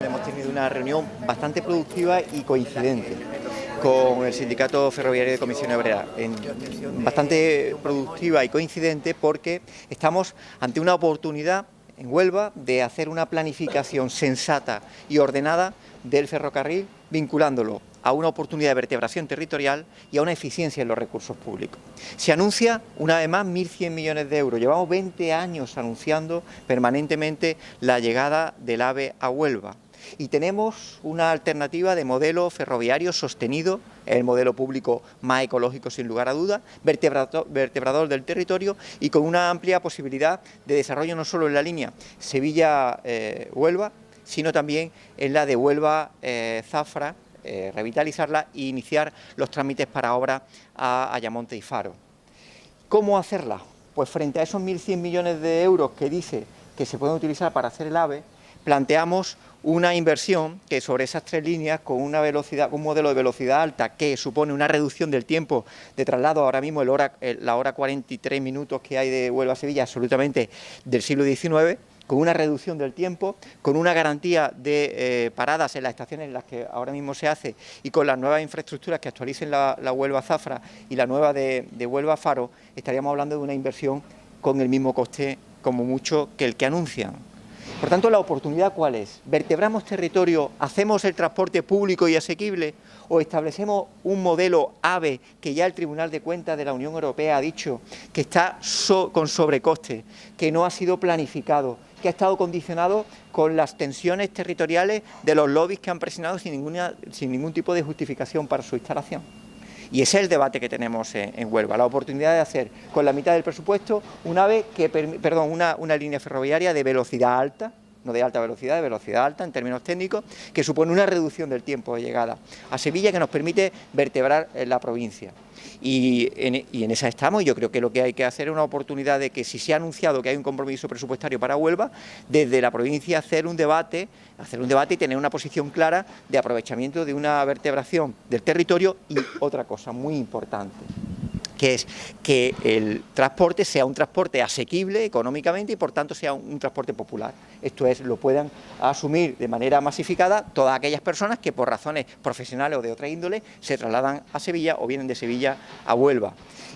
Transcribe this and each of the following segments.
Hemos tenido una reunión bastante productiva y coincidente con el Sindicato Ferroviario de Comisiones Obreras. Bastante productiva y coincidente porque estamos ante una oportunidad en Huelva de hacer una planificación sensata y ordenada del ferrocarril, vinculándolo a una oportunidad de vertebración territorial y a una eficiencia en los recursos públicos. Se anuncia una vez más 1.100 millones de euros. Llevamos 20 años anunciando permanentemente la llegada del AVE a Huelva. Y tenemos una alternativa de modelo ferroviario sostenido, el modelo público más ecológico sin lugar a dudas, vertebrador del territorio y con una amplia posibilidad de desarrollo no solo en la línea Sevilla-Huelva, sino también en la de Huelva-Zafra, revitalizarla e iniciar los trámites para obras a Ayamonte y Faro. ¿Cómo hacerla? Pues frente a esos 1.100 millones de euros que dice que se pueden utilizar para hacer el AVE, planteamos una inversión que sobre esas tres líneas, con una velocidad, un modelo de velocidad alta que supone una reducción del tiempo de traslado, ahora mismo la hora 43 minutos que hay de Huelva a Sevilla, absolutamente del siglo XIX, con una reducción del tiempo, con una garantía de paradas en las estaciones en las que ahora mismo se hace y con las nuevas infraestructuras que actualicen la Huelva-Zafra y la nueva de Huelva-Faro, estaríamos hablando de una inversión con el mismo coste, como mucho, que el que anuncian. Por tanto, ¿la oportunidad cuál es? ¿Vertebramos territorio, hacemos el transporte público y asequible o establecemos un modelo AVE que ya el Tribunal de Cuentas de la Unión Europea ha dicho que está con sobrecoste, que no ha sido planificado, que ha estado condicionado con las tensiones territoriales de los lobbies que han presionado sin ningún tipo de justificación para su instalación? Y ese es el debate que tenemos en Huelva, la oportunidad de hacer con la mitad del presupuesto una línea ferroviaria de velocidad alta, no de alta velocidad, de velocidad alta en términos técnicos, que supone una reducción del tiempo de llegada a Sevilla que nos permite vertebrar la provincia. Y en esa estamos, y yo creo que lo que hay que hacer es una oportunidad de que, si se ha anunciado que hay un compromiso presupuestario para Huelva, desde la provincia hacer un debate y tener una posición clara de aprovechamiento de una vertebración del territorio y otra cosa muy importante, que es que el transporte sea un transporte asequible económicamente y por tanto sea un transporte popular. Esto es, lo puedan asumir de manera masificada todas aquellas personas que por razones profesionales o de otra índole se trasladan a Sevilla o vienen de Sevilla a Huelva.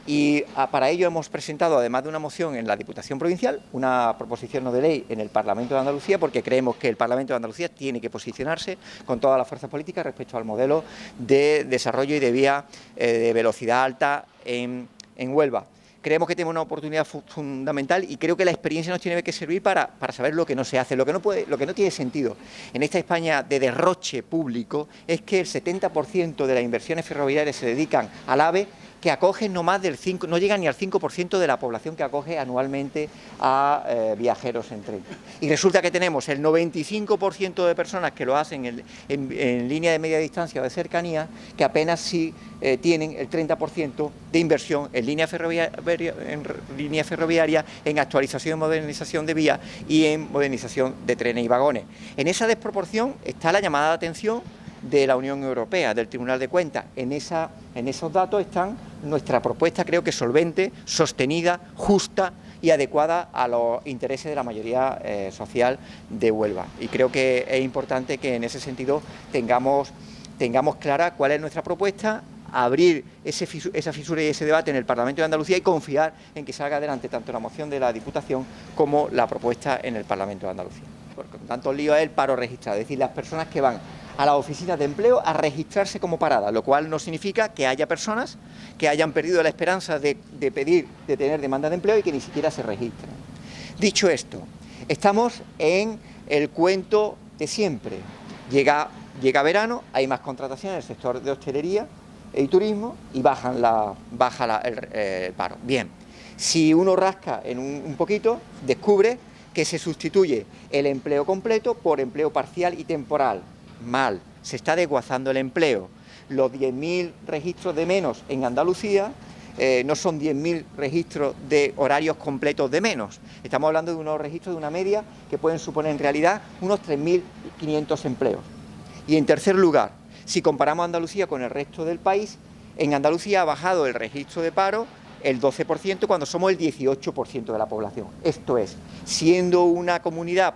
Y para ello hemos presentado, además de una moción en la Diputación Provincial, una proposición no de ley en el Parlamento de Andalucía, porque creemos que el Parlamento de Andalucía tiene que posicionarse con todas las fuerzas políticas respecto al modelo de desarrollo y de vía de velocidad alta en Huelva. Creemos que tenemos una oportunidad fundamental y creo que la experiencia nos tiene que servir para saber lo que no se hace. Lo que no tiene sentido en esta España de derroche público es que el 70% de las inversiones ferroviarias se dedican al AVE, que acogen no llega ni al 5% de la población que acoge anualmente a viajeros en tren. Y resulta que tenemos el 95% de personas que lo hacen en línea de media distancia o de cercanía, que apenas sí tienen el 30% de inversión en línea ferroviaria, en actualización y modernización de vías y en modernización de trenes y vagones. En esa desproporción está la llamada de atención de la Unión Europea, del Tribunal de Cuentas. En esos datos están nuestra propuesta, creo que solvente, sostenida, justa y adecuada a los intereses de la mayoría social de Huelva. Y creo que es importante que en ese sentido tengamos clara cuál es nuestra propuesta, abrir esa fisura y ese debate en el Parlamento de Andalucía y confiar en que salga adelante tanto la moción de la Diputación como la propuesta en el Parlamento de Andalucía. Por tanto, el lío es el paro registrado, es decir, las personas que van a las oficinas de empleo a registrarse como paradas, lo cual no significa que haya personas que hayan perdido la esperanza de tener demanda de empleo y que ni siquiera se registren. Dicho esto, estamos en el cuento de siempre. Llega verano, hay más contratación en el sector de hostelería y turismo y baja el paro. Bien, si uno rasca en un poquito, descubre que se sustituye el empleo completo por empleo parcial y temporal. Mal, se está desguazando el empleo. Los 10.000 registros de menos en Andalucía no son 10.000 registros de horarios completos de menos. Estamos hablando de unos registros de una media que pueden suponer en realidad unos 3.500 empleos. Y en tercer lugar, si comparamos Andalucía con el resto del país, en Andalucía ha bajado el registro de paro el 12% cuando somos el 18% de la población. Esto es, siendo una comunidad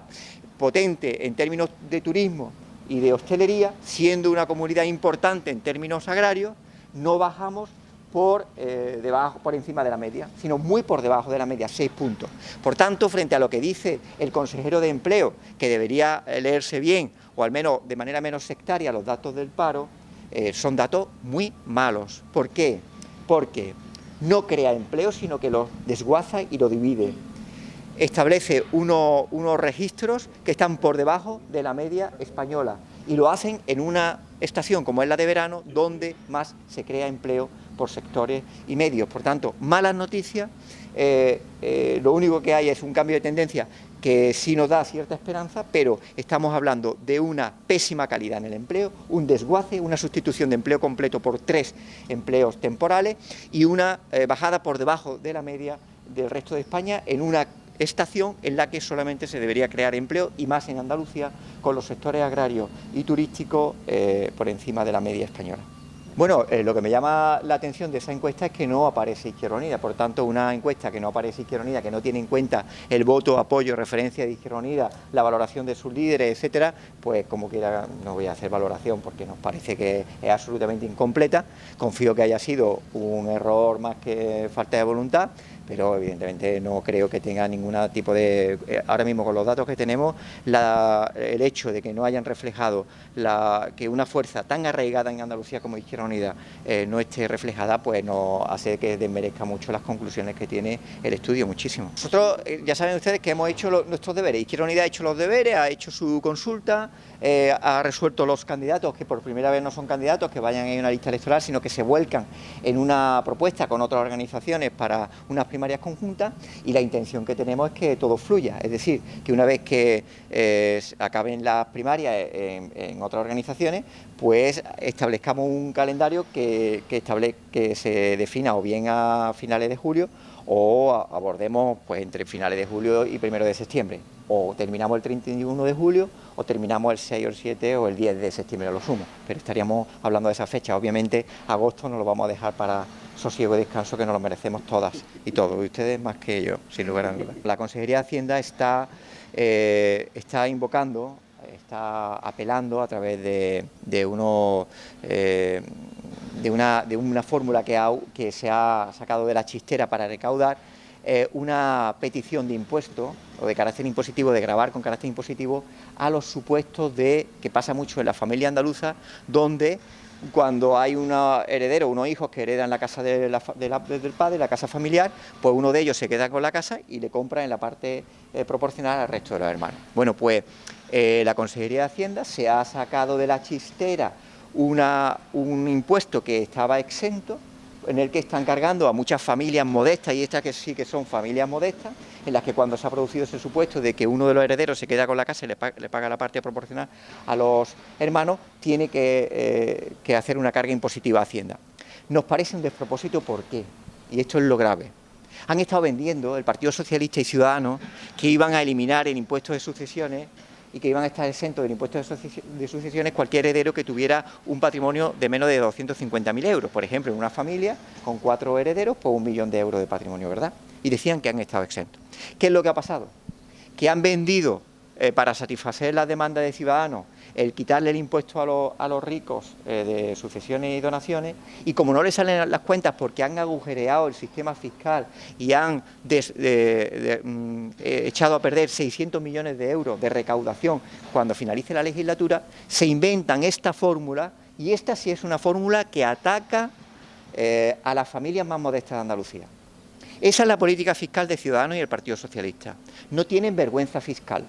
potente en términos de turismo y de hostelería, siendo una comunidad importante en términos agrarios, no bajamos por encima de la media, sino muy por debajo de la media, 6 puntos. Por tanto, frente a lo que dice el consejero de Empleo, que debería leerse bien, o al menos de manera menos sectaria, los datos del paro, son datos muy malos. ¿Por qué? Porque no crea empleo, sino que lo desguaza y lo divide. Establece unos registros que están por debajo de la media española y lo hacen en una estación como es la de verano, donde más se crea empleo por sectores y medios. Por tanto, malas noticias. Lo único que hay es un cambio de tendencia que sí nos da cierta esperanza, pero estamos hablando de una pésima calidad en el empleo, un desguace, una sustitución de empleo completo por 3 empleos temporales y una bajada por debajo de la media del resto de España en una estación en la que solamente se debería crear empleo, y más en Andalucía, con los sectores agrarios y turísticos por encima de la media española. Bueno, lo que me llama la atención de esa encuesta es que no aparece Izquierda Unida. Por tanto, una encuesta que no aparece Izquierda Unida, que no tiene en cuenta el voto, apoyo, referencia de Izquierda Unida, la valoración de sus líderes, etcétera, pues como quiera no voy a hacer valoración porque nos parece que es absolutamente incompleta. Confío que haya sido un error más que falta de voluntad, pero evidentemente no creo que tenga ningún tipo de... ahora mismo, con los datos que tenemos, el hecho de que no hayan reflejado que una fuerza tan arraigada en Andalucía como Izquierda Unida no esté reflejada, pues nos hace que desmerezca mucho las conclusiones que tiene el estudio, muchísimo. Nosotros, ya saben ustedes que hemos hecho nuestros deberes. Izquierda Unida ha hecho los deberes, ha hecho su consulta, ha resuelto los candidatos que por primera vez no son candidatos, que vayan en una lista electoral, sino que se vuelcan en una propuesta con otras organizaciones para unas primarias conjuntas, y la intención que tenemos es que todo fluya, es decir, que una vez que acaben las primarias en otras organizaciones, pues establezcamos un calendario que se defina o bien a finales de julio o abordemos pues entre finales de julio y 1 de septiembre, o terminamos el 31 de julio o terminamos el 6 o el 7 o el 10 de septiembre a lo sumo, pero estaríamos hablando de esa fecha. Obviamente agosto no lo vamos a dejar para sosiego y descanso, que nos lo merecemos todas y todos, y ustedes más que yo, sin lugar a dudas. La Consejería de Hacienda está invocando, está apelando a través de una fórmula que se ha sacado de la chistera para recaudar una petición de impuesto o de carácter impositivo, de gravar con carácter impositivo a los supuestos que pasa mucho en la familia andaluza, donde cuando hay un heredero, unos hijos que heredan la casa del padre, la casa familiar, pues uno de ellos se queda con la casa y le compra en la parte proporcional al resto de los hermanos. Bueno, pues la Consejería de Hacienda se ha sacado de la chistera un impuesto que estaba exento, en el que están cargando a muchas familias modestas, y estas que sí que son familias modestas, en las que cuando se ha producido ese supuesto de que uno de los herederos se queda con la casa y le paga la parte proporcional a los hermanos, tiene que hacer una carga impositiva a Hacienda. Nos parece un despropósito. ¿Por qué? Y esto es lo grave. Han estado vendiendo el Partido Socialista y Ciudadanos que iban a eliminar el impuesto de sucesiones y que iban a estar exentos del impuesto de sucesiones cualquier heredero que tuviera un patrimonio de menos de 250.000 euros. Por ejemplo, en una familia con 4 herederos, pues 1 millón de euros de patrimonio, ¿verdad? Y decían que han estado exentos. ¿Qué es lo que ha pasado? Que han vendido, para satisfacer las demandas de Ciudadanos, el quitarle el impuesto a los ricos de sucesiones y donaciones, y como no les salen las cuentas porque han agujereado el sistema fiscal y han echado a perder 600 millones de euros de recaudación cuando finalice la legislatura, se inventan esta fórmula, y esta sí es una fórmula que ataca a las familias más modestas de Andalucía. Esa es la política fiscal de Ciudadanos y el Partido Socialista. No tienen vergüenza fiscal.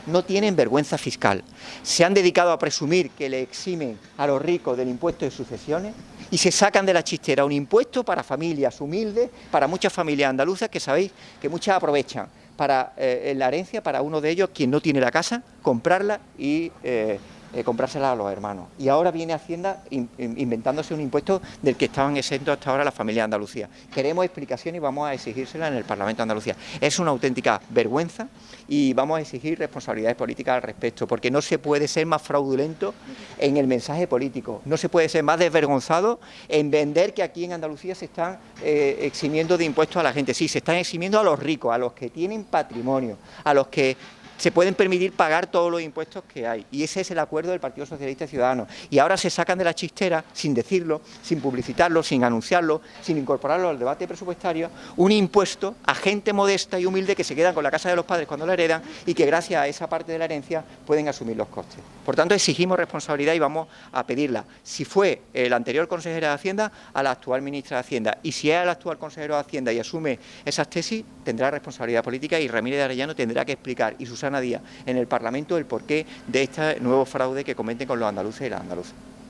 No tienen vergüenza fiscal. Se han dedicado a presumir que le eximen a los ricos del impuesto de sucesiones y se sacan de la chistera un impuesto para familias humildes, para muchas familias andaluzas, que sabéis que muchas aprovechan para la herencia, para uno de ellos, quien no tiene la casa, comprarla y comprársela a los hermanos. Y ahora viene Hacienda inventándose un impuesto del que estaban exentos hasta ahora las familias de Andalucía. Queremos explicación y vamos a exigírsela en el Parlamento de Andalucía. Es una auténtica vergüenza y vamos a exigir responsabilidades políticas al respecto, porque no se puede ser más fraudulento en el mensaje político, no se puede ser más desvergonzado en vender que aquí en Andalucía se están eximiendo de impuestos a la gente. Sí, se están eximiendo a los ricos, a los que tienen patrimonio, a los que se pueden permitir pagar todos los impuestos que hay. Y ese es el acuerdo del Partido Socialista Ciudadano. Y ahora se sacan de la chistera, sin decirlo, sin publicitarlo, sin anunciarlo, sin incorporarlo al debate presupuestario, un impuesto a gente modesta y humilde que se quedan con la casa de los padres cuando la heredan y que gracias a esa parte de la herencia pueden asumir los costes. Por tanto, exigimos responsabilidad y vamos a pedirla. Si fue el anterior consejero de Hacienda, a la actual ministra de Hacienda. Y si es el actual consejero de Hacienda y asume esas tesis, tendrá responsabilidad política y Ramírez de Arellano tendrá que explicar, y Susana Díaz, en el Parlamento, el porqué de este nuevo fraude que cometen con los andaluces y las andaluzas.